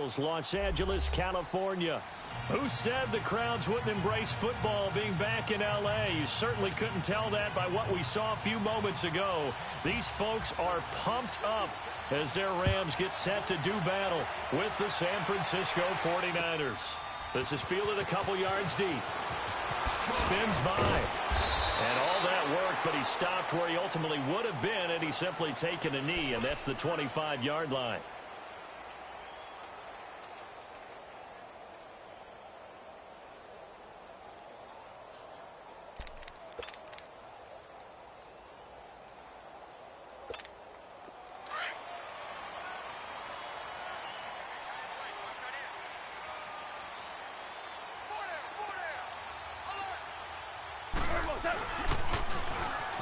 Hills, Los Angeles, California. Who said the crowds wouldn't embrace football being back in L.A.? You certainly couldn't tell that by what we saw a few moments ago. These folks are pumped up as their Rams get set to do battle with the San Francisco 49ers. This is fielded a couple yards deep. Spins by. And all that worked, but he stopped where he ultimately would have been had he simply taken a knee, and that's the 25-yard line.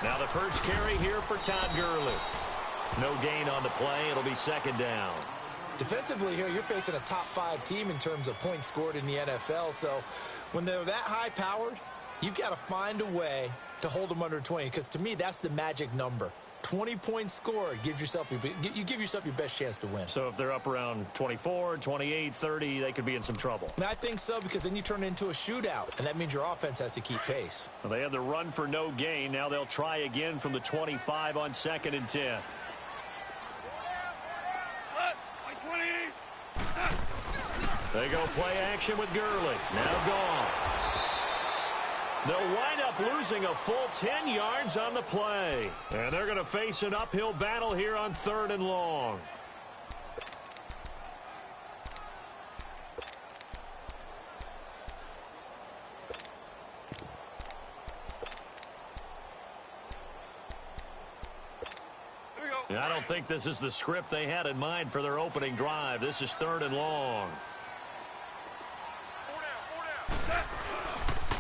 Now the first carry here for Todd Gurley. No gain on the play. It'll be second down. Defensively here, you're facing a top-5 team in terms of points scored in the NFL. So when they're that high-powered, you've got to find a way to hold them under 20. Because to me, that's the magic number. 20 points scored gives yourself you give yourself your best chance to win. So if they're up around 24, 28, 30, they could be in some trouble. And I think so, because then you turn it into a shootout, and that means your offense has to keep pace. Well, they had the run for no gain. Now they'll try again from the 25 on 2nd and 10. They go play action with Gurley. Now gone. They'll wind up losing a full 10 yards on the play. And they're going to face an uphill battle here on 3rd and long. I don't think this is the script they had in mind for their opening drive. This is 3rd and long.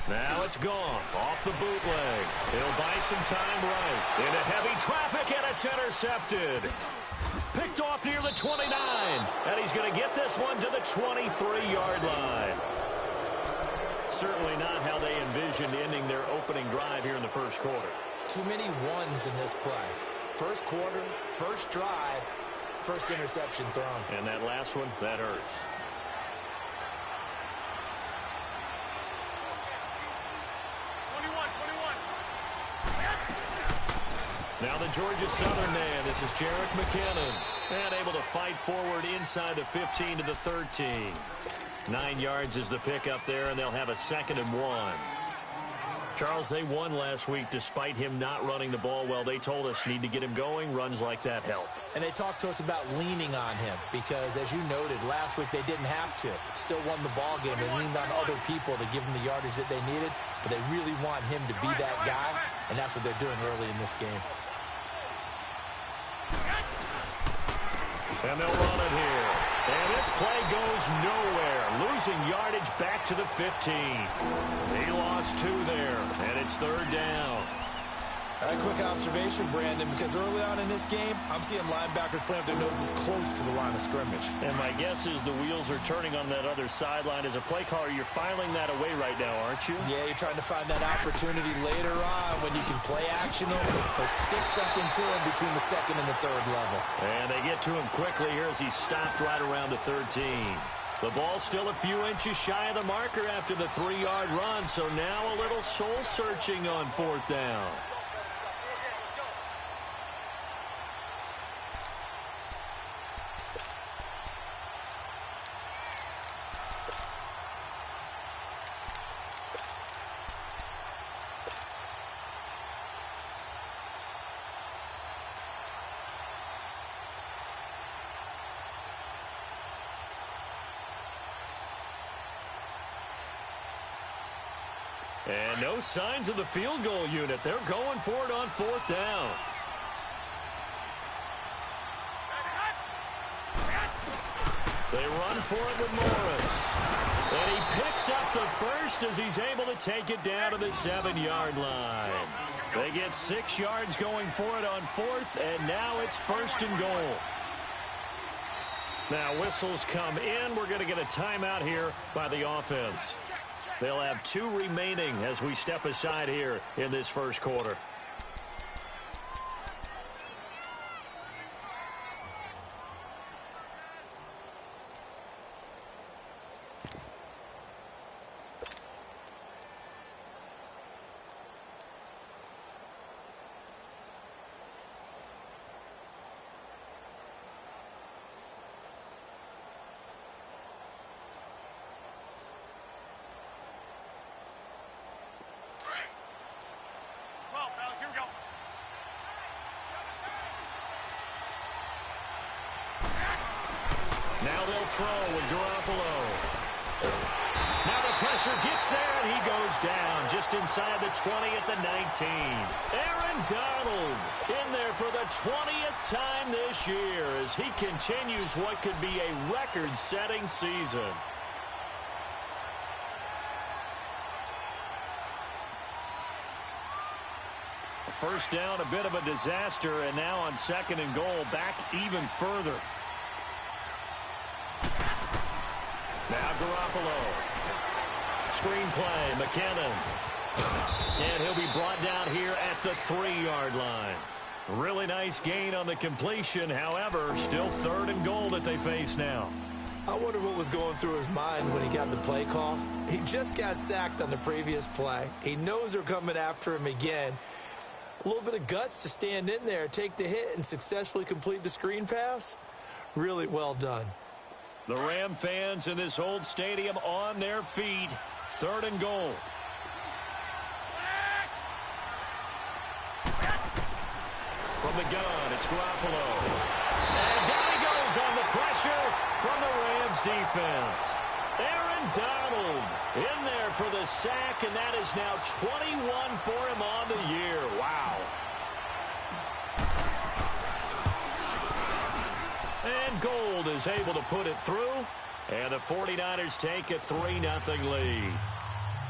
Now it's gone. Off the bootleg. He'll buy some time right. Into heavy traffic, and it's intercepted. Picked off near the 29. And he's going to get this one to the 23-yard line. Certainly not how they envisioned ending their opening drive here in the first quarter. Too many ones in this play. First quarter, first drive, first interception thrown. And that last one, that hurts. Now the Georgia Southern man, this is Jerick McKinnon. And able to fight forward inside the 15 to the 13. 9 yards is the pickup there, and they'll have a 2nd and 1. Charles, they won last week despite him not running the ball well. They told us need to get him going. Runs like that help. And they talked to us about leaning on him because, as you noted, last week they didn't have to. Still won the ball game. They leaned on other people to give them the yardage that they needed, but they really want him to be that guy, and that's what they're doing early in this game. And they'll run it here. And this play goes nowhere. Losing yardage back to the 15. He lost 2 there, and it's 3rd down. A quick observation, Brandon, because early on in this game, I'm seeing linebackers playing with their noses close to the line of scrimmage. And my guess is the wheels are turning on that other sideline. As a play caller, you're filing that away right now, aren't you? Yeah, you're trying to find that opportunity later on when you can play action them or stick something to him between the 2nd and the 3rd level. And they get to him quickly here as he stopped right around the 13. The ball still a few inches shy of the marker after the 3-yard run, so now a little soul-searching on 4th down. And no signs of the field goal unit. They're going for it on 4th down. They run for it with Morris. And he picks up the first as he's able to take it down to the 7-yard line. They get 6 yards going for it on 4th, and now it's 1st and goal. Now whistles come in. We're going to get a timeout here by the offense. They'll have 2 remaining as we step aside here in this first quarter. Now they'll throw with Garoppolo. Now the pressure gets there, and he goes down just inside the 20 at the 19. Aaron Donald in there for the 20th time this year as he continues what could be a record-setting season. First down, a bit of a disaster, and now on 2nd and goal, back even further. Now Garoppolo. Screenplay, McKinnon. And he'll be brought down here at the 3-yard line. Really nice gain on the completion. However, still 3rd and goal that they face now. I wonder what was going through his mind when he got the play call. He just got sacked on the previous play. He knows they're coming after him again. A little bit of guts to stand in there, take the hit, and successfully complete the screen pass. Really well done. The Ram fans in this old stadium on their feet. 3rd and goal. From the gun, it's Garoppolo. And down he goes on the pressure from the Rams defense. Aaron Donald in there for the sack, and that is now 21 for him on the year. Wow. And Gold is able to put it through, and the 49ers take a 3-0 lead.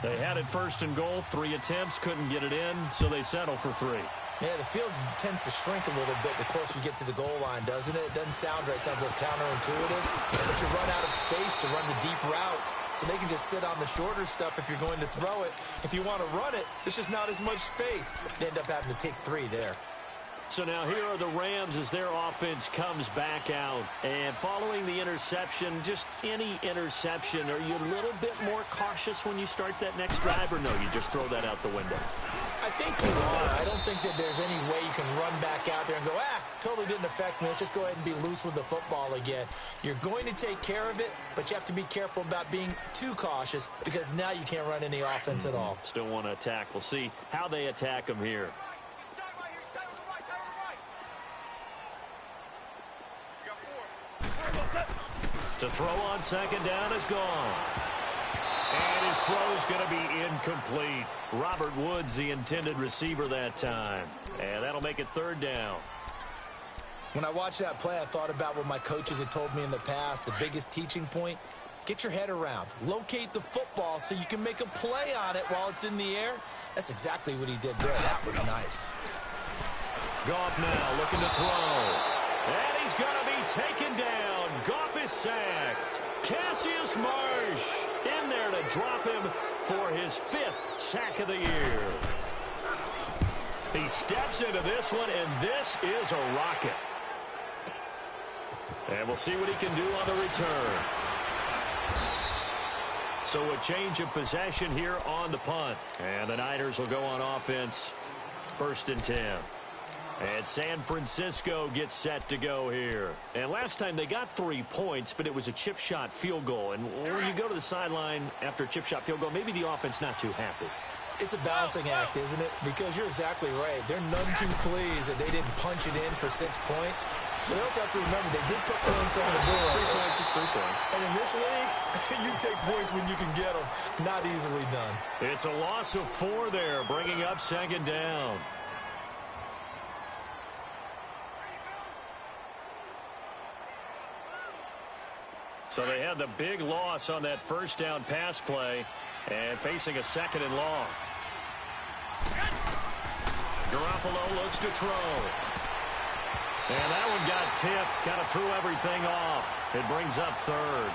They had it 1st and goal, 3 attempts, couldn't get it in, so they settle for 3. Yeah, the field tends to shrink a little bit the closer you get to the goal line, doesn't it? It doesn't sound right. It sounds like counterintuitive. But you run out of space to run the deep routes, so they can just sit on the shorter stuff if you're going to throw it. If you want to run it, there's just not as much space. You end up having to take 3 there. So now here are the Rams as their offense comes back out. And following the interception, just any interception, are you a little bit more cautious when you start that next drive, or no, you just throw that out the window? I think you are. I don't think that there's any way you can run back out there and go, totally didn't affect me. Let's just go ahead and be loose with the football again. You're going to take care of it, but you have to be careful about being too cautious because now you can't run any offense at all. Still want to attack. We'll see how they attack them here. To throw on 2nd down is gone. And his throw's going to be incomplete. Robert Woods, the intended receiver that time. And that'll make it 3rd down. When I watched that play, I thought about what my coaches had told me in the past. The biggest teaching point, get your head around. Locate the football so you can make a play on it while it's in the air. That's exactly what he did there. That was nice. Goff now looking to throw. And he's going to be taken down. Goff is sacked. Cassius Marsh in there to drop him for his 5th sack of the year. He steps into this one, and this is a rocket. And we'll see what he can do on the return. So a change of possession here on the punt. And the Niners will go on offense. 1st and 10. And San Francisco gets set to go here. And last time they got 3 points, but it was a chip shot field goal. And when you go to the sideline after a chip shot field goal, maybe the offense not too happy. It's a balancing act, isn't it? Because you're exactly right. They're none too pleased that they didn't punch it in for 6 points. But they also have to remember they did put points on the board. 3 points is 3 points. And in this league, you take points when you can get them. Not easily done. It's a loss of 4 there, bringing up 2nd down. So they had the big loss on that 1st down pass play and facing a 2nd and long. Garoppolo looks to throw. And that one got tipped, kind of threw everything off. It brings up 3rd.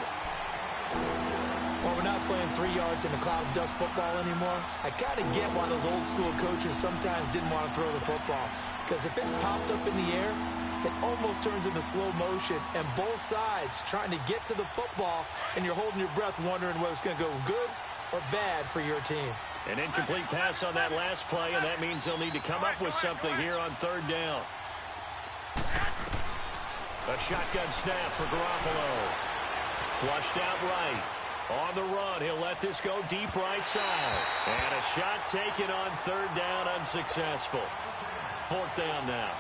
Well, we're not playing 3 yards in a cloud of dust football anymore. I kind of get why those old school coaches sometimes didn't want to throw the football. Because if it's popped up in the air, it almost turns into slow motion, and both sides trying to get to the football, and you're holding your breath wondering whether it's going to go good or bad for your team. An incomplete pass on that last play, and that means they'll need to come up with something here on third down. A shotgun snap for Garoppolo. Flushed out right. On the run, he'll let this go deep right side. And a shot taken on third down, unsuccessful. Fourth down now.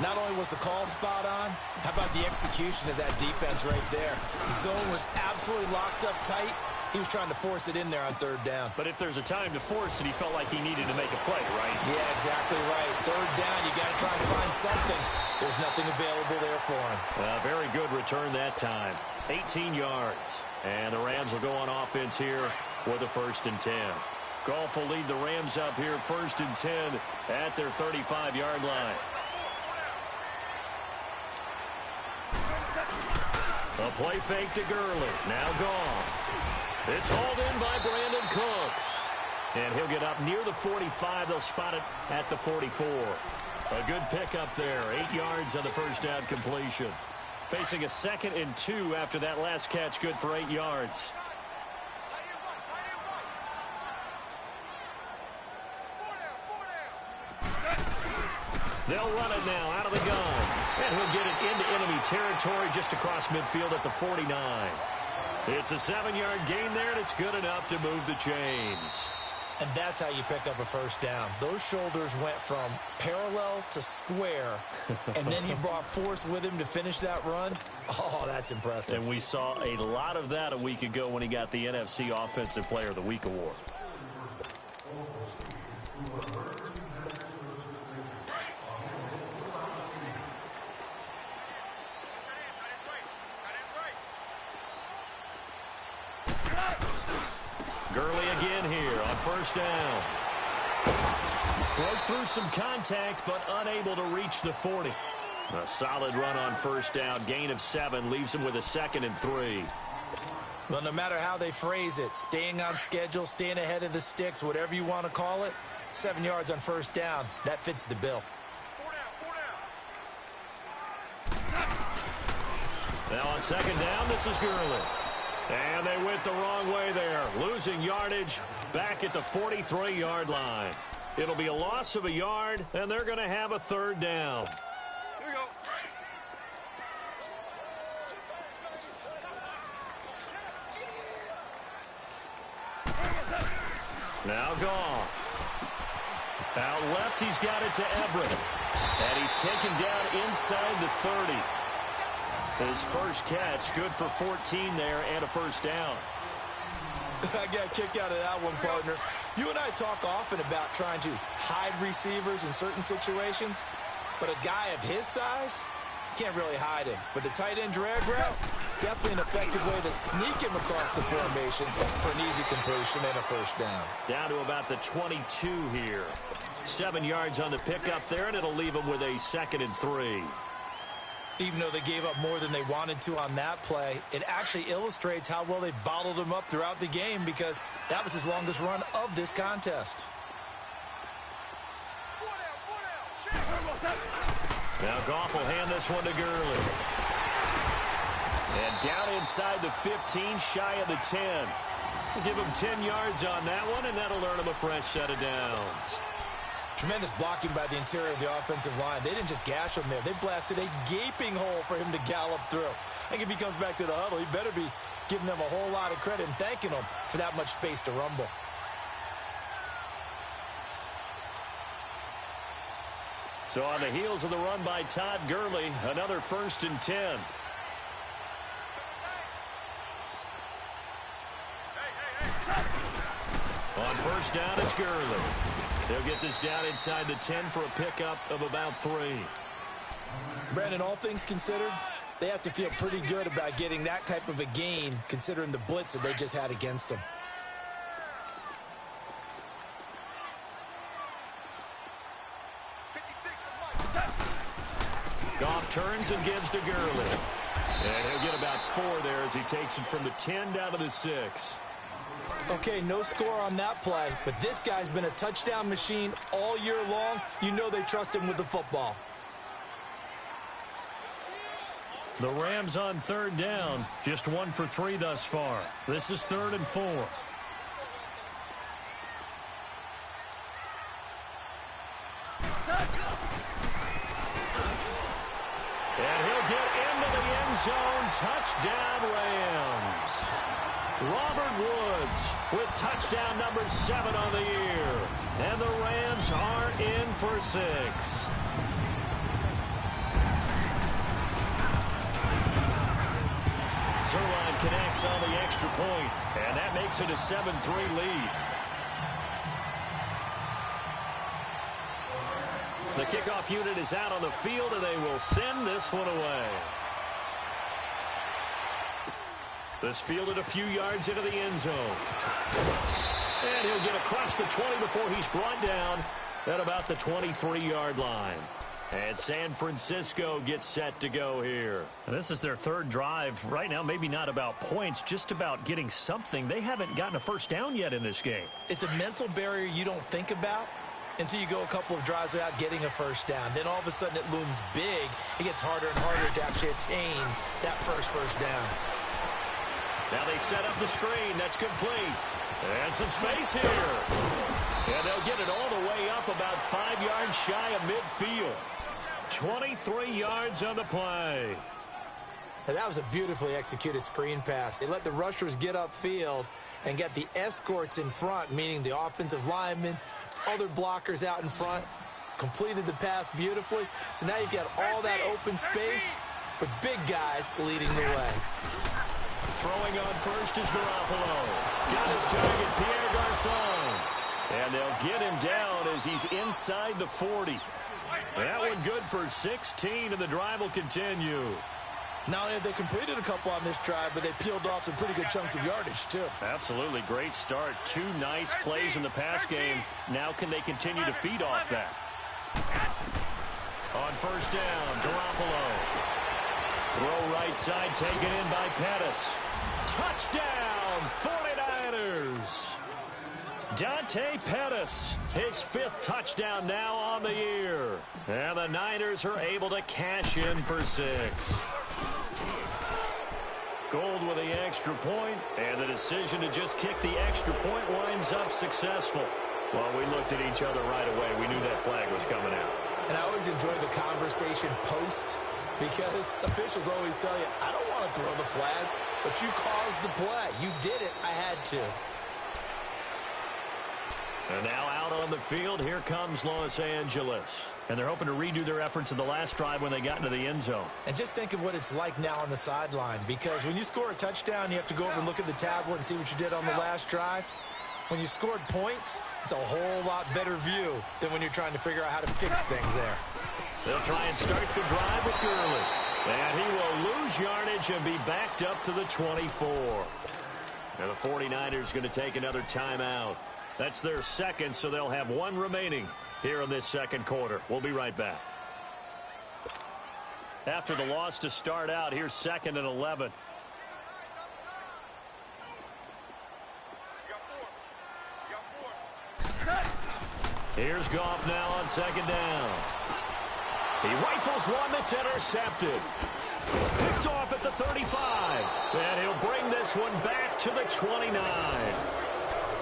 Not only was the call spot on, how about the execution of that defense right there? The zone was absolutely locked up tight. He was trying to force it in there on third down. But if there's a time to force it, he felt like he needed to make a play, right? Yeah, exactly right. Third down, you got to try and find something. There's nothing available there for him. Very good return that time. 18 yards. And the Rams will go on offense here with a 1st and 10. Goff will lead the Rams up here 1st and 10 at their 35-yard line. A play fake to Gurley. Now Goff. It's hauled in by Brandon Cooks. And he'll get up near the 45. They'll spot it at the 44. A good pickup there. 8 yards on the first down completion. Facing a 2nd and 2 after that last catch. Good for 8 yards. They'll run it now out of the gun. And he'll get it into enemy territory just across midfield at the 49. It's a 7-yard gain there, and it's good enough to move the chains. And that's how you pick up a first down. Those shoulders went from parallel to square, and then he brought force with him to finish that run. Oh, that's impressive. And we saw a lot of that a week ago when he got the NFC Offensive Player of the Week award. Gurley again here on first down. Broke through some contact, but unable to reach the 40. A solid run on first down. Gain of 7 leaves him with a 2nd and 3. Well, no matter how they phrase it, staying on schedule, staying ahead of the sticks, whatever you want to call it, 7 yards on first down, that fits the bill. Now on second down, this is Gurley. And they went the wrong way there, losing yardage back at the 43-yard line. It'll be a loss of a yard, and they're going to have a third down. Here we go. Now Goff. Out left, he's got it to Everett. And he's taken down inside the 30. His first catch, good for 14 there and a first down. I got a kick out of that one, partner. You and I talk often about trying to hide receivers in certain situations, but a guy of his size can't really hide him. But the tight end drag route, definitely an effective way to sneak him across the formation for an easy completion and a first down. Down to about the 22 here. 7 yards on the pickup there, and it'll leave him with a 2nd and 3. Even though they gave up more than they wanted to on that play, it actually illustrates how well they bottled him up throughout the game, because that was his longest run of this contest. Now Goff will hand this one to Gurley. And down inside the 15, shy of the 10. We'll give him 10 yards on that one, and that'll earn him a fresh set of downs. Tremendous blocking by the interior of the offensive line. They didn't just gash him there. They blasted a gaping hole for him to gallop through. I think if he comes back to the huddle, he better be giving them a whole lot of credit and thanking them for that much space to rumble. So on the heels of the run by Todd Gurley, another 1st and 10. On first down, it's Gurley. They'll get this down inside the 10 for a pickup of about 3. Brandon, all things considered, they have to feel pretty good about getting that type of a gain, considering the blitz that they just had against them. Goff turns and gives to Gurley. And he'll get about 4 there as he takes it from the 10 down to the 6. Okay, no score on that play, but this guy's been a touchdown machine all year long. You know they trust him with the football. The Rams on third down, just 1 for 3 thus far. This is 3rd and 4. And he'll get into the end zone. Touchdown, Rams. Robert Woods with touchdown number 7 on the year. And the Rams are in for 6. Zerline connects on the extra point, and that makes it a 7-3 lead. The kickoff unit is out on the field, and they will send this one away. This fielded a few yards into the end zone. And he'll get across the 20 before he's brought down at about the 23-yard line. And San Francisco gets set to go here. And this is their 3rd drive. Right now, maybe not about points, just about getting something. They haven't gotten a first down yet in this game. It's a mental barrier you don't think about until you go a couple of drives without getting a first down. Then all of a sudden it looms big. It gets harder and harder to actually attain that first down. Now they set up the screen. That's complete. And some space here. And they'll get it all the way up about 5 yards shy of midfield. 23 yards on the play. And that was a beautifully executed screen pass. They let the rushers get upfield and get the escorts in front, meaning the offensive linemen, other blockers out in front, completed the pass beautifully. So now you've got all that open space with big guys leading the way. Throwing on first is Garoppolo. Got his target, Pierre Garçon. And they'll get him down as he's inside the 40. That one good for 16, and the drive will continue. Not only have they completed a couple on this drive, but they peeled off some pretty good chunks of yardage, too. Absolutely. Great start. 2 nice plays in the pass game. Now can they continue to feed off that? On first down, Garoppolo. Throw right side, taken in by Pettis. Touchdown, 49ers. Dante Pettis, his 5th touchdown now on the year. And the Niners are able to cash in for 6. Gold with the extra point, and the decision to just kick the extra point winds up successful. Well, we looked at each other right away. We knew that flag was coming out. And I always enjoy the conversation post, because officials always tell you, I don't want to throw the flag, but you caused the play. You did it. I had to. And now out on the field, here comes Los Angeles. And they're hoping to redo their efforts in the last drive when they got into the end zone. And just think of what it's like now on the sideline, because when you score a touchdown, you have to go over and look at the tablet and see what you did on the last drive. When you scored points, it's a whole lot better view than when you're trying to figure out how to fix things there. They'll try and start the drive with Gurley. And he will lose yardage and be backed up to the 24. Now the 49ers going to take another timeout. That's their 2nd, so they'll have 1 remaining here in this 2nd quarter. We'll be right back. After the loss to start out, here's 2nd and 11. Here's Goff now on 2nd down. He rifles one that's intercepted. Picked off at the 35. And he'll bring this one back to the 29.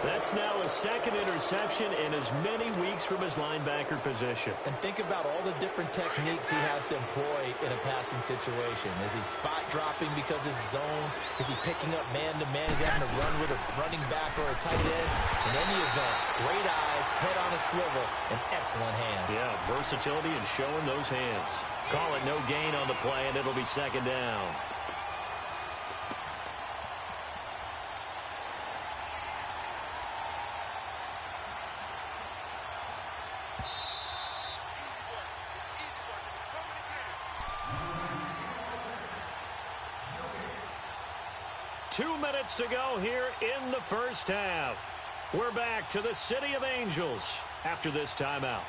That's now his 2nd interception in as many weeks from his linebacker position. And think about all the different techniques he has to employ in a passing situation. Is he spot dropping because it's zone? Is he picking up man-to-man? Is he having to run with a running back or a tight end? In any event, great eyes, head on a swivel, and excellent hands. Yeah, versatility and showing those hands. Call it no gain on the play, and it'll be 2nd down. Two minutes to go here in the first half. We're back to the City of Angels after this timeout.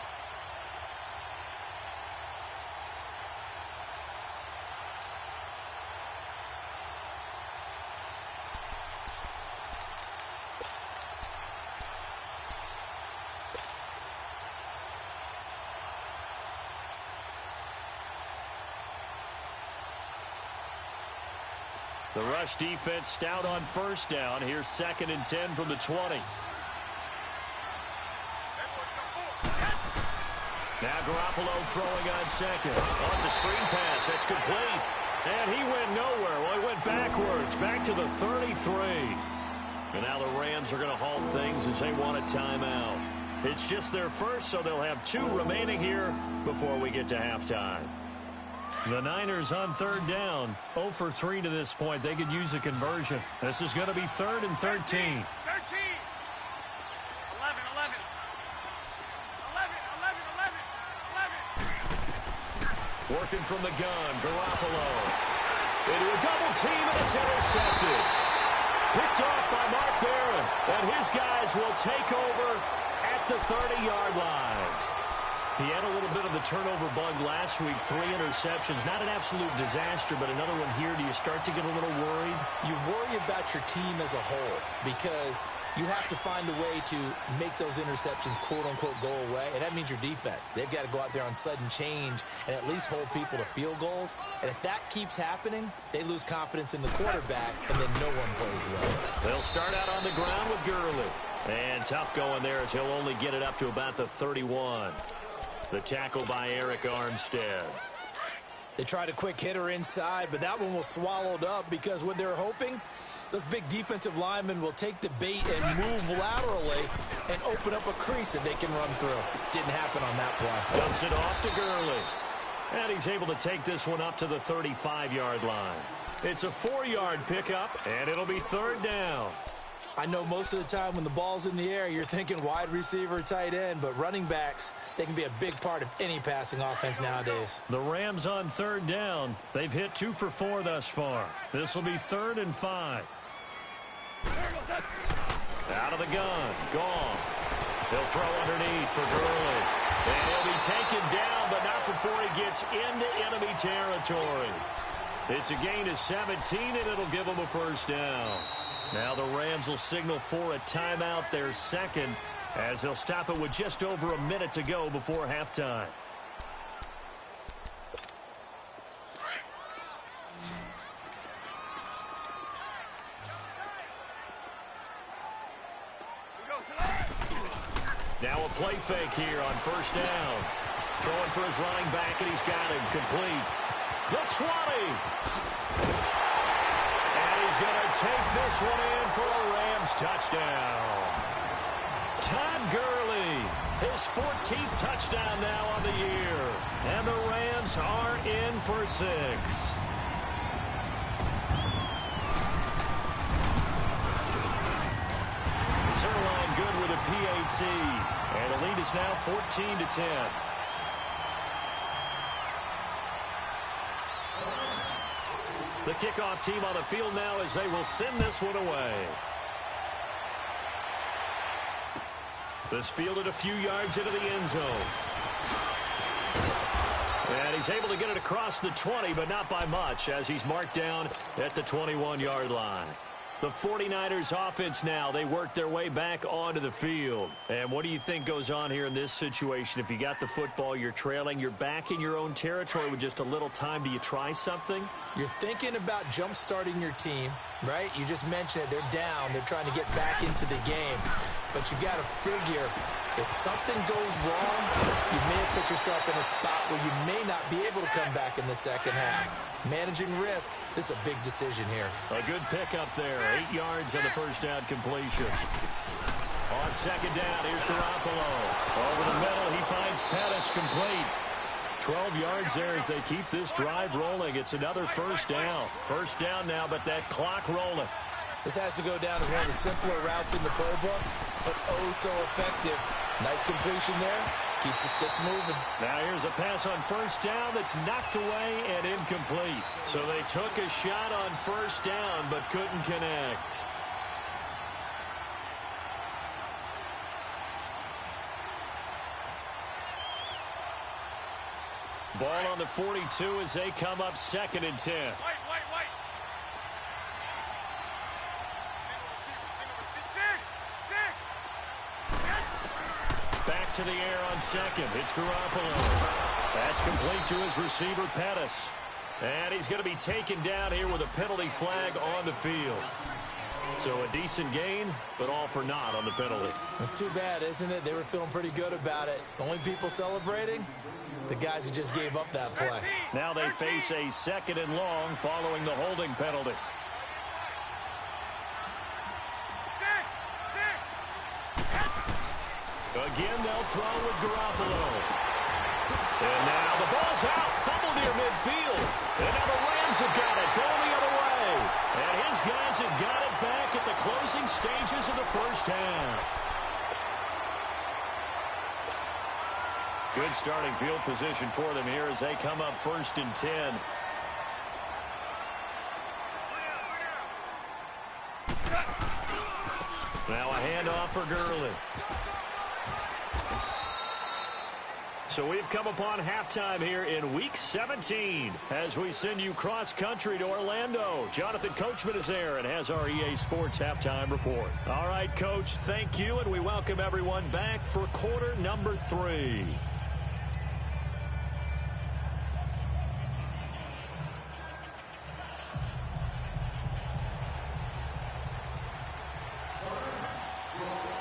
The rush defense stout on first down. Here's 2nd and 10 from the 20. Now Garoppolo throwing on 2nd. Oh, it's a screen pass. That's complete. And he went nowhere. Well, he went backwards. Back to the 33. And now the Rams are going to halt things as they want a timeout. It's just their first, so they'll have 2 remaining here before we get to halftime. The Niners on 3rd down. 0 for 3 to this point. They could use a conversion. This is going to be 3rd and 13. Working from the gun, Garoppolo. Into a double team, and it's intercepted. Picked off by Mark Barron, and his guys will take over at the 30-yard line. He had a little bit of the turnover bug last week, 3 interceptions. Not an absolute disaster, but another one here. Do you start to get a little worried? You worry about your team as a whole because you have to find a way to make those interceptions, quote-unquote, go away, and that means your defense. They've got to go out there on sudden change and at least hold people to field goals. And if that keeps happening, they lose confidence in the quarterback, and then no one plays well. They'll start out on the ground with Gurley. And tough going there as he'll only get it up to about the 31. The tackle by Eric Armstead. They tried a quick hitter inside, but that one was swallowed up because what they're hoping, those big defensive linemen will take the bait and move laterally and open up a crease that they can run through. Didn't happen on that play. Dumps it off to Gurley. And he's able to take this one up to the 35-yard line. It's a 4-yard pickup, and it'll be 3rd down. I know most of the time when the ball's in the air, you're thinking wide receiver, tight end, but running backs, they can be a big part of any passing offense nowadays. The Rams on 3rd down. They've hit 2 for 4 thus far. This will be 3rd and 5. Out of the gun. Gone. He'll throw underneath for Gurley. And he'll be taken down, but not before he gets into enemy territory. It's a gain of 17, and it'll give him a 1st down. Now the Rams will signal for a timeout, their 2nd, as they'll stop it with just over a minute to go before halftime. Now a play fake here on 1st down. Throwing for his running back, and he's got him complete. The 20. And he's going to take this one in for a Rams touchdown. Todd Gurley, his 14th touchdown now on the year. And the Rams are in for 6. Zerline good with a PAT. And the lead is now 14-10. The kickoff team on the field now as they will send this one away. This fielded a few yards into the end zone. And he's able to get it across the 20, but not by much, as he's marked down at the 21-yard line. The 49ers offense now, they work their way back onto the field. And what do you think goes on here in this situation? If you got the football, you're trailing, you're back in your own territory with just a little time. Do you try something? You're thinking about jump-starting your team, right? You just mentioned it. They're down. They're trying to get back into the game. But you got to figure, if something goes wrong, you may have put yourself in a spot where you may not be able to come back in the second half. Managing risk, this is a big decision here. A good pickup there. 8 yards on the first down completion. On second down, here's Garoppolo. Over the middle, he finds Pettis complete. 12 yards there as they keep this drive rolling. It's another first down. First down now, but that clock rolling. This has to go down as one of the simpler routes in the playbook, but oh so effective. Nice completion there. Keeps the sticks moving. Now here's a pass on first down that's knocked away and incomplete. So they took a shot on first down but couldn't connect. Ball on the 42 as they come up 2nd and 10. Back to the air on 2nd. It's Garoppolo. That's complete to his receiver, Pettis. And he's going to be taken down here with a penalty flag on the field. So a decent gain, but all for naught on the penalty. It's too bad, isn't it? They were feeling pretty good about it. The only people celebrating, the guys who just gave up that play. Now they face a 2nd and long following the holding penalty. Again, they'll throw with Garoppolo. And now the ball's out. Fumble near midfield. And now the Rams have got it. Going the other way. And his guys have got it back at the closing stages of the first half. Good starting field position for them here as they come up 1st and 10. Now a handoff for Gurley. So we've come upon halftime here in Week 17 as we send you cross-country to Orlando. Jonathan Coachman is there and has our EA Sports halftime report. All right, Coach, thank you, and we welcome everyone back for quarter number 3.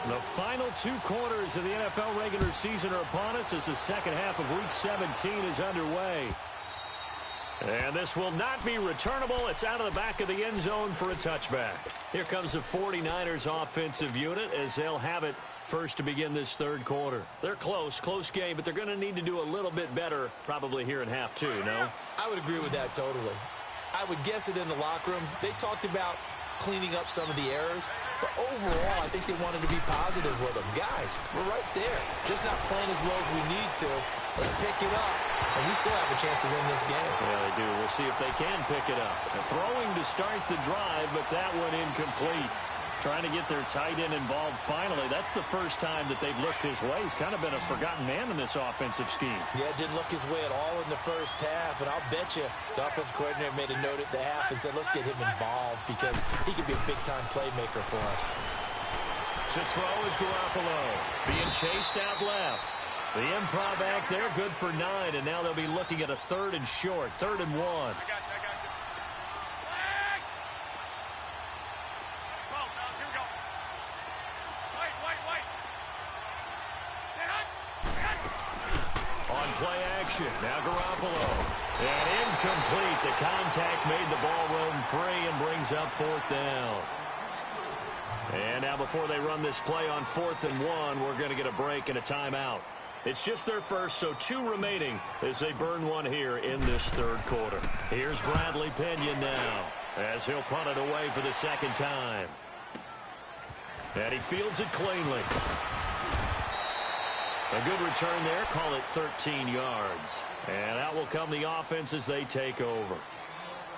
The final 2 quarters of the NFL regular season are upon us as the second half of Week 17 is underway. And this will not be returnable. It's out of the back of the end zone for a touchback. Here comes the 49ers offensive unit as they'll have it first to begin this 3rd quarter. They're close game, but they're going to need to do a little bit better probably here in half 2, no? I would agree with that totally. I would guess it in the locker room. They talked about cleaning up some of the errors, but overall I think they wanted to be positive with them. Guys, we're right there, just not playing as well as we need to. Let's pick it up, and we still have a chance to win this game. Yeah, they do. We'll see if they can pick it up. They're throwing to start the drive, but that one incomplete. Trying to get their tight end involved finally. That's the first time that they've looked his way. He's kind of been a forgotten man in this offensive scheme. Yeah, didn't look his way at all in the first half, and I'll bet you the offense coordinator made a note at the half and said, let's get him involved because he could be a big-time playmaker for us. To throw is Garoppolo, being chased out left. The improv back there, good for 9, and now they'll be looking at a 3rd and short, 3rd and 1. Play action. Now Garoppolo. And incomplete. The contact made the ball roam free and brings up 4th down. And now before they run this play on 4th and 1, we're going to get a break and a timeout. It's just their first, so 2 remaining as they burn one here in this 3rd quarter. Here's Bradley Pinion now as he'll punt it away for the 2nd time. And he fields it cleanly. A good return there, call it 13 yards. And out will come the offense as they take over.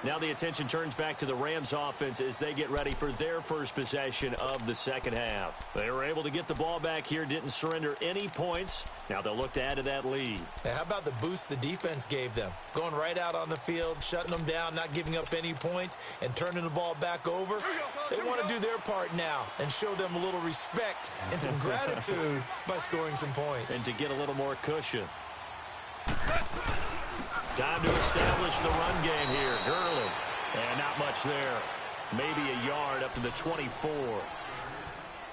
Now the attention turns back to the Rams offense as they get ready for their first possession of the 2nd half. They were able to get the ball back here, didn't surrender any points. Now they'll look to add to that lead. How about the boost the defense gave them? Going right out on the field, shutting them down, not giving up any points, and turning the ball back over. They want to do their part now and show them a little respect and some gratitude by scoring some points. And to get a little more cushion. Time to establish the run game here. Gurley. And not much there. Maybe a yard up to the 24.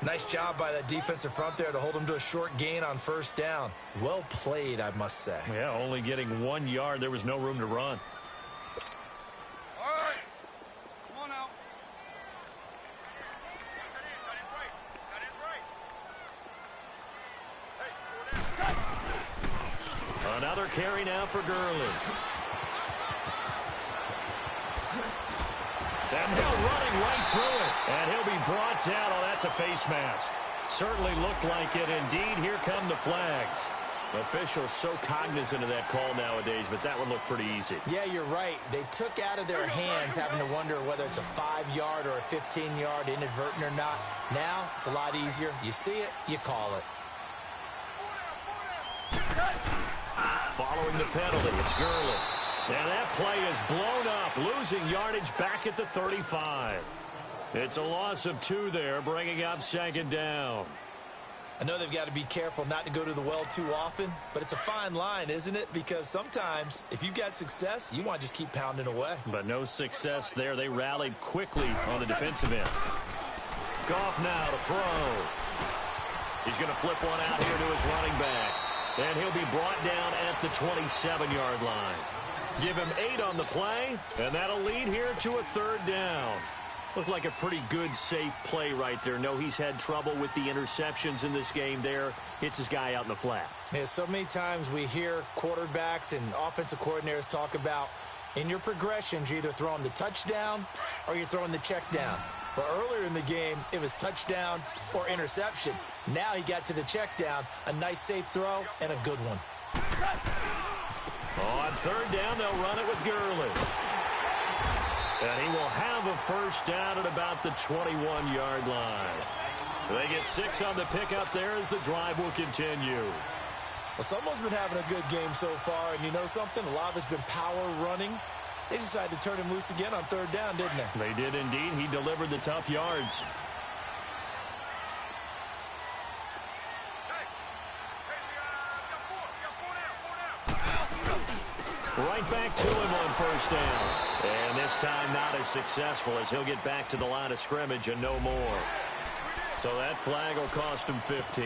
Nice job by that defensive front there to hold them to a short gain on 1st down. Well played, I must say. Yeah, only getting 1 yard. There was no room to run. All right. Come on now. That is right. Another carry now for Gurley. And he'll running right through it. And he'll be brought down. Oh, that's a face mask. Certainly looked like it. Indeed, here come the flags. Officials so cognizant of that call nowadays, but that one looked pretty easy. Yeah, you're right. They took out of their hands having to wonder whether it's a 5-yard or a 15-yard inadvertent or not. Now, it's a lot easier. You see it, you call it. Following the penalty, it's Gurley. And that play is blown up, losing yardage back at the 35. It's a loss of 2 there, bringing up 2nd down. I know they've got to be careful not to go to the well too often, but it's a fine line, isn't it? Because sometimes if you've got success, you want to just keep pounding away. But no success there. They rallied quickly on the defensive end. Goff now to throw. He's going to flip one out here to his running back. And he'll be brought down at the 27-yard line. Give him 8 on the play, and that'll lead here to a 3rd down. Looked like a pretty good, safe play right there. No, he's had trouble with the interceptions in this game there. Hits his guy out in the flat. Yeah, so many times we hear quarterbacks and offensive coordinators talk about in your progressions, you're either throwing the touchdown or you're throwing the check down. But earlier in the game, it was touchdown or interception. Now he got to the check down, a nice safe throw, and a good one. On 3rd down, they'll run it with Gurley. And he will have a 1st down at about the 21-yard line. They get 6 on the pickup there as the drive will continue. Well, someone's been having a good game so far, and you know something? A lot of it's been power running. They decided to turn him loose again on 3rd down, didn't they? They did indeed. He delivered the tough yards. Right back to him on 1st down. And this time not as successful as he'll get back to the line of scrimmage and no more. So that flag will cost him 15.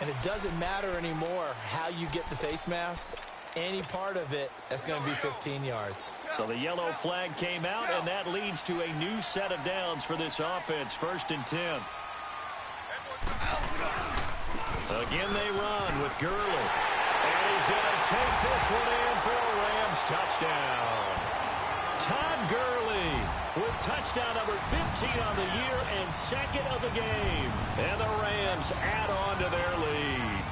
And it doesn't matter anymore how you get the face mask. Any part of it, that's going to be 15 yards. So the yellow flag came out, and that leads to a new set of downs for this offense. 1st and 10. Again they run with Gurley. And he's going to take this one in for a Rams touchdown. Todd Gurley with touchdown number 15 on the year and 2nd of the game. And the Rams add on to their lead.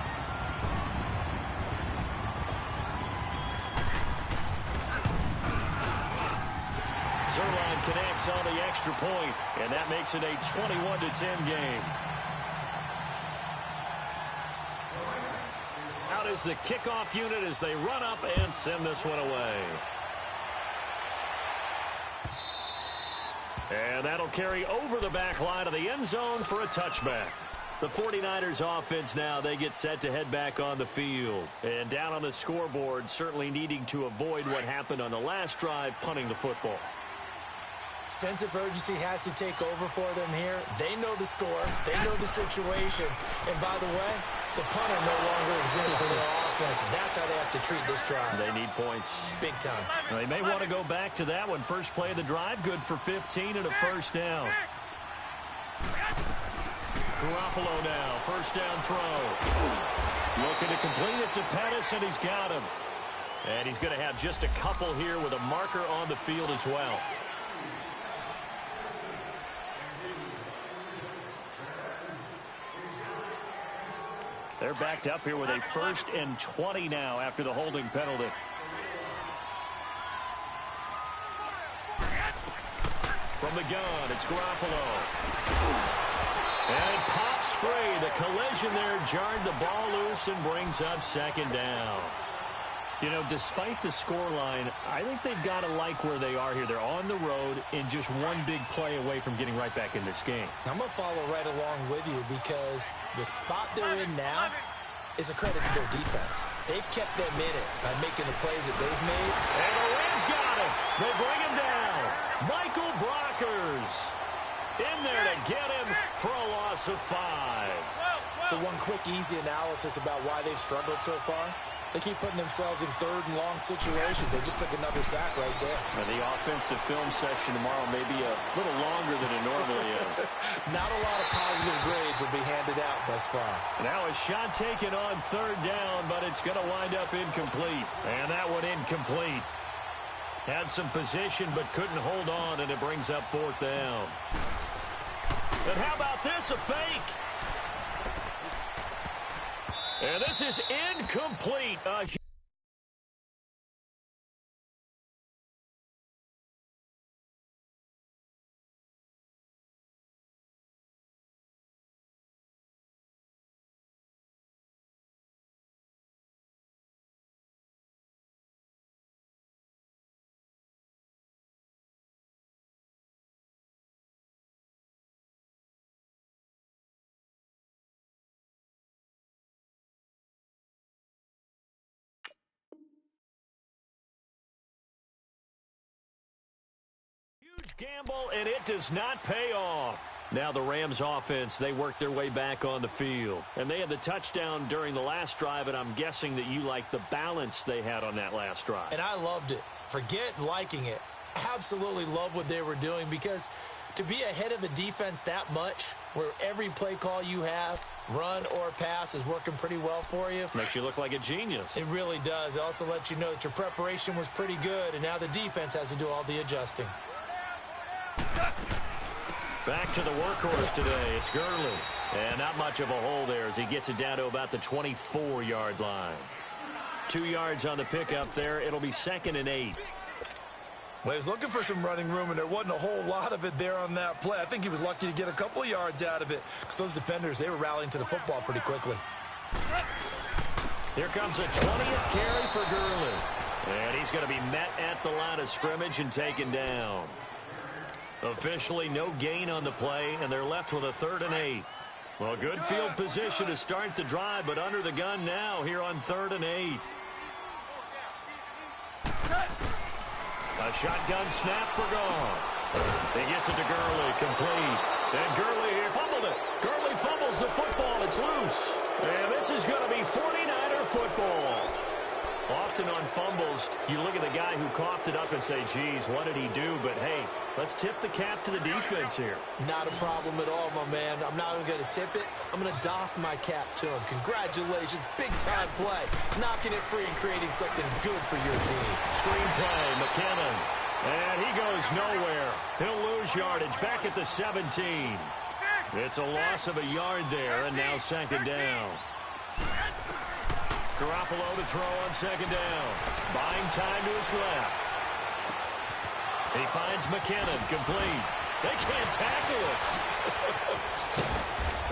Zerline connects on the extra point, and that makes it a 21-10 game. Out is the kickoff unit as they run up and send this one away. And that'll carry over the back line of the end zone for a touchback. The 49ers offense now, they get set to head back on the field. And down on the scoreboard, certainly needing to avoid what happened on the last drive, punting the football. Sense of urgency has to take over for them here. They know the score. They know the situation. And by the way, the punter no longer exists for their offense. That's how they have to treat this drive. They need points. Big time. They may want to go back to that one. First play of the drive, good for 15 and a 1st down. Garoppolo now, 1st down throw. Looking to complete it to Pettis, and he's got him. And he's going to have just a couple here with a marker on the field as well. They're backed up here with a 1st and 20 now after the holding penalty. From the gun, it's Garoppolo. And it pops free. The collision there jarred the ball loose and brings up 2nd down. You know, despite the scoreline, I think they've got to like where they are here. They're on the road and just one big play away from getting right back in this game. I'm going to follow right along with you because the spot they're in now is a credit to their defense. They've kept them in it by making the plays that they've made. And the Rams got him. They bring him down. Michael Brockers in there to get him for a loss of 5. So one quick, easy analysis about why they've struggled so far. They keep putting themselves in 3rd and long situations. They just took another sack right there. And the offensive film session tomorrow may be a little longer than it normally is. Not a lot of positive grades will be handed out thus far. Now a shot taken on 3rd down, but it's going to wind up incomplete. And that one incomplete. Had some position, but couldn't hold on, and it brings up 4th down. And how about this, a fake? And this is incomplete. Scramble, and it does not pay off. Now the Rams offense, they work their way back on the field. And they had the touchdown during the last drive, and I'm guessing that you like the balance they had on that last drive. And I loved it. Forget liking it. Absolutely love what they were doing, because to be ahead of the defense that much, where every play call you have, run or pass, is working pretty well for you. Makes you look like a genius. It really does. It also lets you know that your preparation was pretty good, and now the defense has to do all the adjusting. Back to the workhorse today. It's Gurley. And not much of a hole there as he gets it down to about the 24-yard line. 2 yards on the pickup there. It'll be 2nd and 8. Well, he was looking for some running room, and there wasn't a whole lot of it there on that play. I think he was lucky to get a couple of yards out of it, because those defenders, they were rallying to the football pretty quickly. Here comes a 20th carry for Gurley. And he's going to be met at the line of scrimmage and taken down. Officially no gain on the play, and they're left with a 3rd and 8. Well, good field position to start the drive, but under the gun now here on 3rd and 8. A shotgun snap for Goff. He gets it to Gurley, complete. And Gurley here fumbled it. Gurley fumbles the football. It's loose. And this is going to be 49er football. Often on fumbles, you look at the guy who coughed it up and say, geez, what did he do? But, hey, let's tip the cap to the defense here. Not a problem at all, my man. I'm not even going to tip it. I'm going to doff my cap to him. Congratulations. Big-time play. Knocking it free and creating something good for your team. Screenplay, McKinnon. And he goes nowhere. He'll lose yardage back at the 17. It's a loss of a yard there, and now 2nd down. Garoppolo to throw on 2nd down. Buying time to his left. He finds McKinnon, complete. They can't tackle it.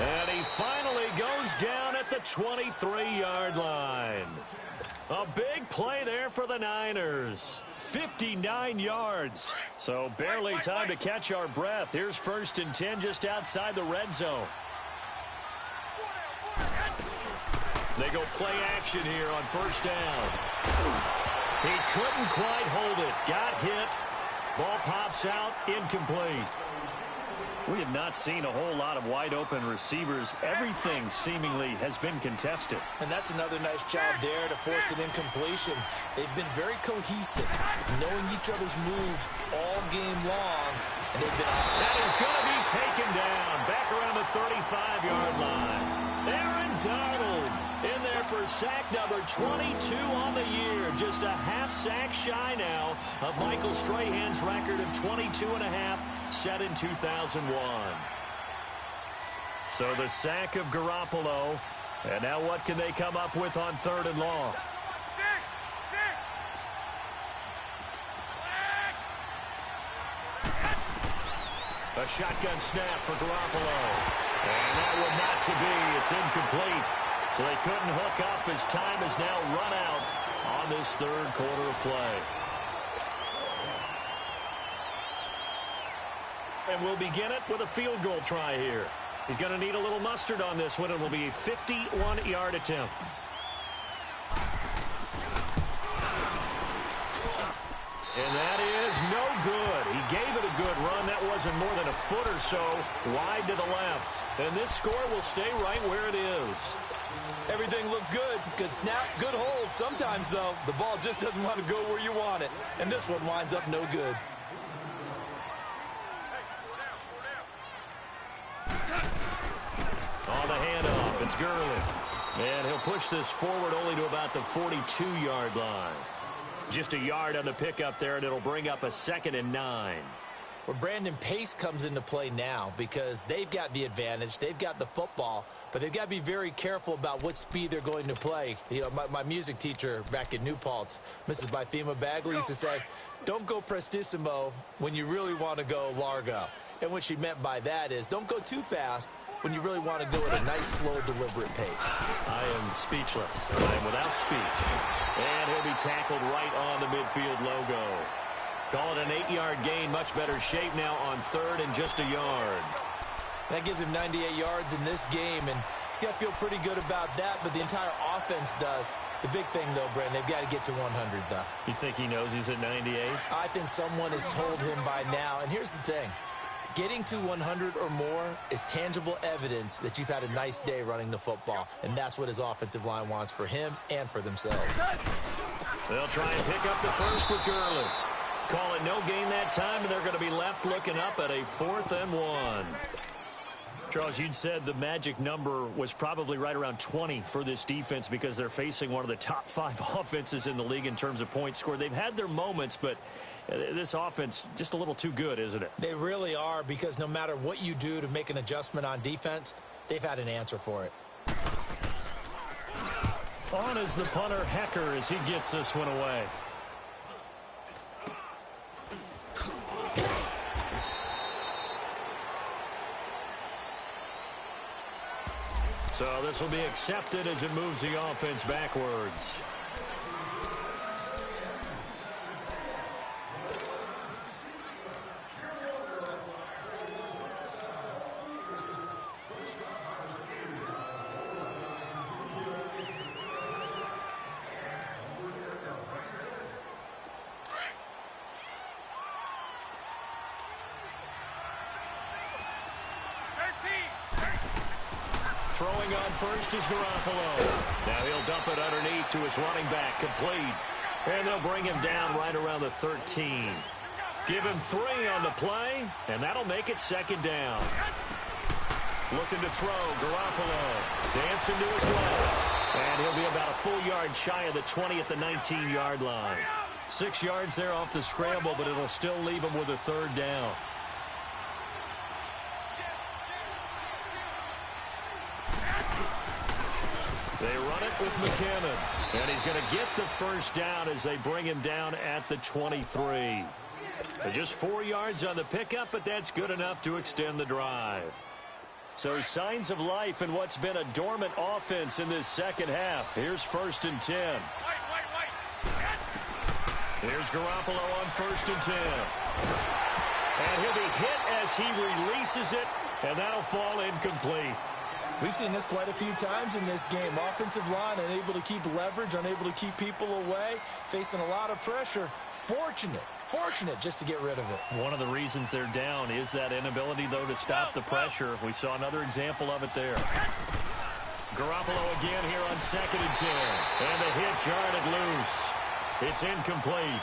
And he finally goes down at the 23-yard line. A big play there for the Niners. 59 yards. So barely time to catch our breath. Here's 1st and 10 just outside the red zone. They go play action here on 1st down. He couldn't quite hold it. Got hit. Ball pops out. Incomplete. We have not seen a whole lot of wide-open receivers. Everything seemingly has been contested. And that's another nice job there to force an incompletion. They've been very cohesive, knowing each other's moves all game long. And they've been... That is going to be taken down. Back around the 35-yard line. Aaron Donald in there for sack number 22 on the year. Just a half sack shy now of Michael Strahan's record of 22.5 set in 2001. So the sack of Garoppolo. And now what can they come up with on 3rd and long? A shotgun snap for Garoppolo. And that one not to be. It's incomplete. So they couldn't hook up as time has now run out on this 3rd quarter of play. And we'll begin it with a field goal try here. He's going to need a little mustard on this one. It will be a 51-yard attempt. And that is no good. He gave it a good run. That wasn't more than a foot or so wide to the left. And this score will stay right where it is. Everything looked good. Good snap, good hold. Sometimes, though, the ball just doesn't want to go where you want it. And this one winds up no good. On the handoff, it's Gurley. And he'll push this forward only to about the 42-yard line. Just a yard on the pickup there, and it'll bring up a 2nd and 9. Well, Brandon, pace comes into play now because they've got the advantage. They've got the football, but they've got to be very careful about what speed they're going to play. You know, my music teacher back in New Paltz, Mrs. Bythema Bagley, used to say, don't go prestissimo when you really want to go largo. And what she meant by that is don't go too fast when you really want to go at a nice, slow, deliberate pace. I am speechless. I am without speech. And he'll be tackled right on the midfield logo. Call it an 8-yard gain. Much better shape now on 3rd and just a yard. That gives him 98 yards in this game, and he's got to feel pretty good about that, but the entire offense does. The big thing, though, Brandon, they've got to get to 100, though. You think he knows he's at 98? I think someone has told him by now. And here's the thing. Getting to 100 or more is tangible evidence that you've had a nice day running the football. And that's what his offensive line wants for him and for themselves. They'll try and pick up the first with Gurley. Call it no gain that time, and they're going to be left looking up at a 4th and 1. Charles, you'd said the magic number was probably right around 20 for this defense because they're facing one of the top 5 offenses in the league in terms of points scored. They've had their moments, but this offense just a little too good, isn't it? They really are, because no matter what you do to make an adjustment on defense, they've had an answer for it. On is the punter, Hecker, as he gets this one away. So this will be accepted as it moves the offense backwards. Throwing on first is Garoppolo. Now he'll dump it underneath to his running back, complete. And they'll bring him down right around the 13. Give him 3 on the play, and that'll make it 2nd down. Looking to throw, Garoppolo. Dancing to his left. And he'll be about a full yard shy of the 20 at the 19-yard line. 6 yards there off the scramble, but it'll still leave him with a 3rd down. They run it with McKinnon. And he's going to get the 1st down as they bring him down at the 23. Just 4 yards on the pickup, but that's good enough to extend the drive. So signs of life in what's been a dormant offense in this second half. Here's 1st and 10. Here's Garoppolo on 1st and 10. And he'll be hit as he releases it, and that'll fall incomplete. We've seen this quite a few times in this game. Offensive line unable to keep leverage, unable to keep people away, facing a lot of pressure. Fortunate just to get rid of it. One of the reasons they're down is that inability, though, to stop the pressure. We saw another example of it there. Garoppolo again here on 2nd and 10. And the hit jarred it loose. It's incomplete.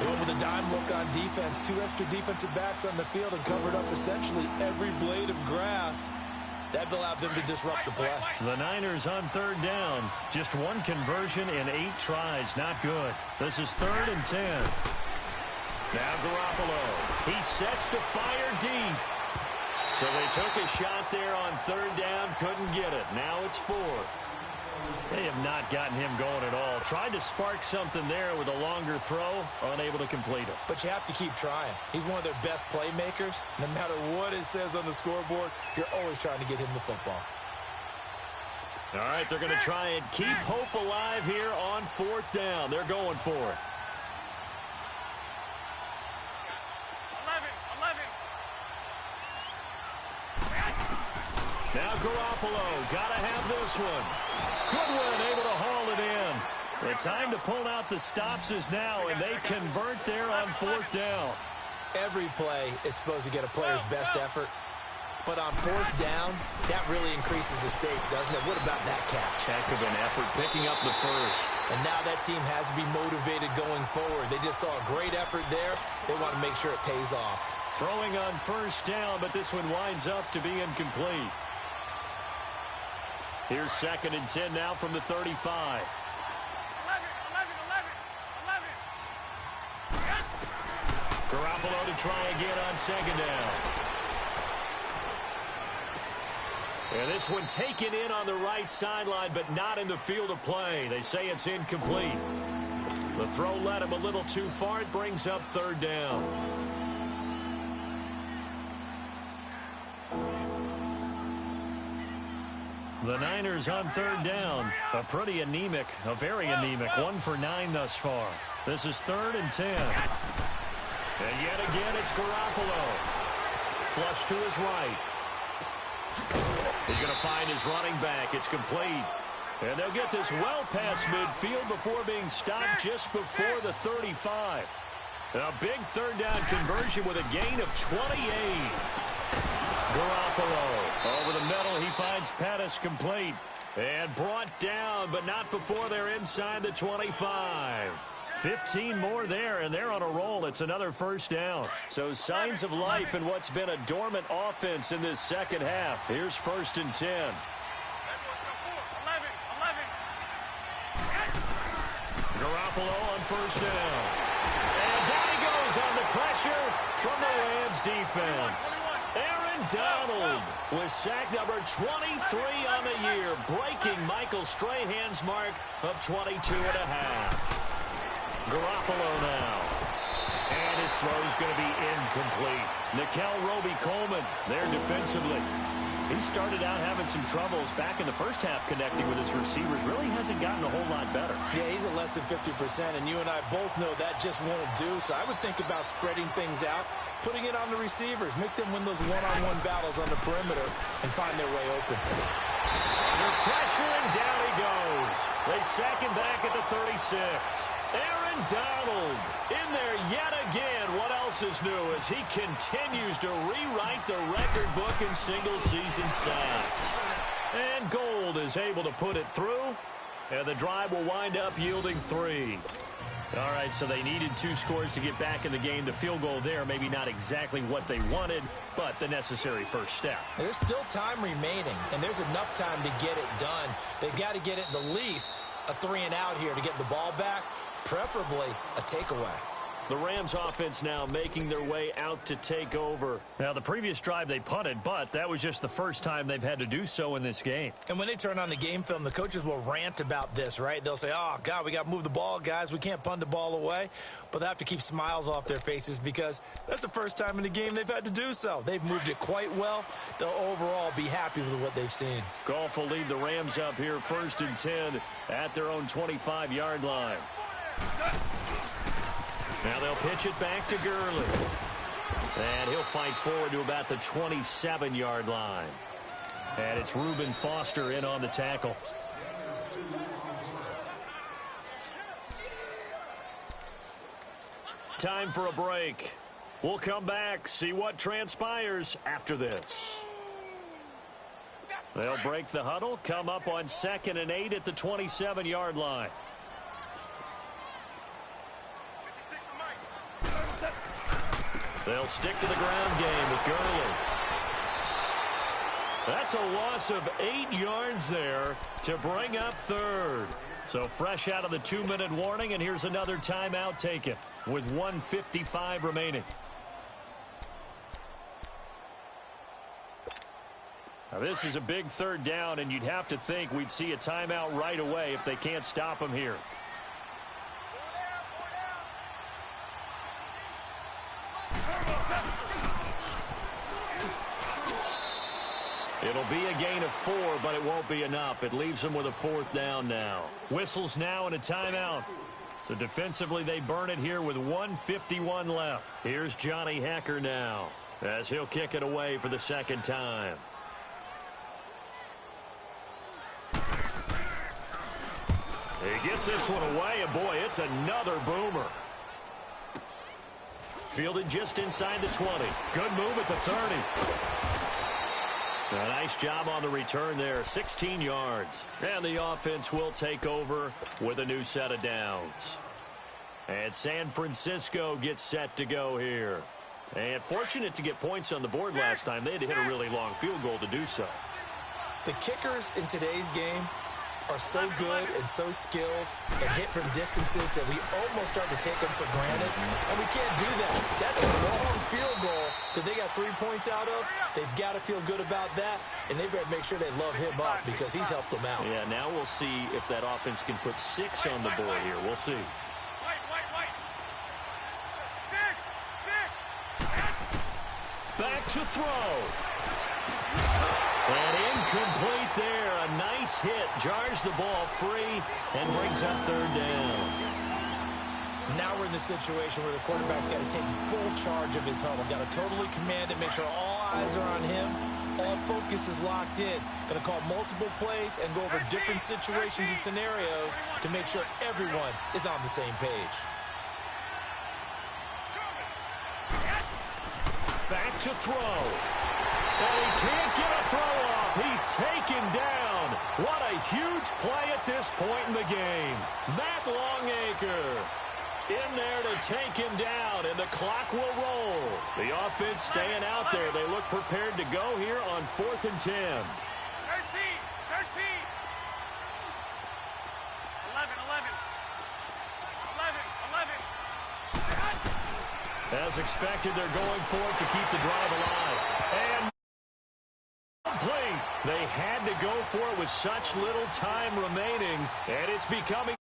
They went with a dime look on defense. 2 extra defensive backs on the field and covered up essentially every blade of grass. That allowed them to disrupt the play. The Niners on 3rd down. Just 1 conversion in 8 tries. Not good. This is 3rd and 10. Now Garoppolo. He sets to fire deep. So they took a shot there on 3rd down. Couldn't get it. Now it's 4th. They have not gotten him going at all. Tried to spark something there with a longer throw. Unable to complete it. But you have to keep trying. He's one of their best playmakers. No matter what it says on the scoreboard, you're always trying to get him the football. All right, they're going to try and keep hope alive here on 4th down. They're going for it. 11. Now Garoppolo. Got to have this one. Goodwin able to haul it in. The time to pull out the stops is now, and they convert there on 4th down. Every play is supposed to get a player's best effort. But on 4th down, that really increases the stakes, doesn't it? What about that catch? Heck of an effort picking up the first. And now that team has to be motivated going forward. They just saw a great effort there. They want to make sure it pays off. Throwing on 1st down, but this one winds up to be incomplete. Here's 2nd and 10 now from the 35. 11. Garoppolo to try again on 2nd down. And this one taken in on the right sideline, but not in the field of play. They say it's incomplete. The throw led him a little too far. It brings up 3rd down. The Niners on 3rd down. A pretty anemic, a very anemic 1 for 9 thus far. This is 3rd and 10. And yet again, it's Garoppolo. Flush to his right. He's going to find his running back. It's complete. And they'll get this well past midfield before being stopped just before the 35. A big third down conversion with a gain of 28. Garoppolo over the middle. He finds Pettis complete. And brought down, but not before they're inside the 25. 15 more there, and they're on a roll. It's another first down. So signs of life in what's been a dormant offense in this second half. Here's 1st and 10. Garoppolo on first down. And down he goes on the pressure from the Rams defense. Aaron Donald with sack number 23 on the year, breaking Michael Strahan's mark of 22 and a half. Garoppolo now. And his throw is going to be incomplete. Nikel Roby-Coleman there defensively. He started out having some troubles back in the first half connecting with his receivers. Really hasn't gotten a whole lot better. Yeah, he's at less than 50%, and you and I both know that just won't do. So I would think about spreading things out, putting it on the receivers, make them win those one-on-one battles on the perimeter, and find their way open. Under pressure, and down he goes. They sack him back at the 36. Aaron Donald in there yet again. What else is new as he continues to rewrite the record book in single-season sacks. And Gold is able to put it through, and the drive will wind up yielding 3. All right, so they needed 2 scores to get back in the game. The field goal there, maybe not exactly what they wanted, but the necessary first step. There's still time remaining, and there's enough time to get it done. They've got to get it the least a 3-and-out here to get the ball back, preferably a takeaway. The Rams offense now making their way out to take over. Now, the previous drive they punted, but that was just the first time they've had to do so in this game. And when they turn on the game film, the coaches will rant about this, right? They'll say, oh, God, we got to move the ball, guys. We can't punt the ball away. But they have to keep smiles off their faces because that's the first time in the game they've had to do so. They've moved it quite well. They'll overall be happy with what they've seen. Goff will lead the Rams up here 1st and 10 at their own 25-yard line. Now they'll pitch it back to Gurley. And he'll fight forward to about the 27-yard line. And it's Reuben Foster in on the tackle. Time for a break. We'll come back, see what transpires after this. They'll break the huddle, come up on 2nd and 8 at the 27-yard line. They'll stick to the ground game with Gurley. That's a loss of 8 yards there to bring up 3rd. So fresh out of the 2-minute warning, and here's another timeout taken with 1:55 remaining. Now this is a big 3rd down, and you'd have to think we'd see a timeout right away if they can't stop him here. It'll be a gain of 4, but it won't be enough. It leaves them with a 4th down now. Whistles now and a timeout. So defensively, they burn it here with 1:51 left. Here's Johnny Hekker now as he'll kick it away for the 2nd time. He gets this one away, and boy, it's another boomer. Fielded just inside the 20. Good move at the 30. A nice job on the return there, 16 yards. And the offense will take over with a new set of downs. And San Francisco gets set to go here. And fortunate to get points on the board last time. They had to hit a really long field goal to do so. The kickers in today's game are so good and so skilled and hit from distances that we almost start to take them for granted. And we can't do that. That's a long field goal that they got 3 points out of. They've got to feel good about that, and they better make sure they love him up because he's helped them out. Yeah, now we'll see if that offense can put 6 on the board here. We'll see. Back to throw. And incomplete there. A nice hit. Jars the ball free and brings up 3rd down. Now we're in the situation where the quarterback's got to take full charge of his huddle. Got to totally command it, make sure all eyes are on him, all focus is locked in. Going to call multiple plays and go over different situations and scenarios to make sure everyone is on the same page. Back to throw. And he can't get a throw off. He's taken down. What a huge play at this point in the game. Matt Longacre in there to take him down, and the clock will roll. The offense staying out there. They look prepared to go here on 4th and 10. 13, 13. 11, 11. 11, 11. As expected, they're going for it to keep the drive alive. And complete. They had to go for it with such little time remaining, and it's becoming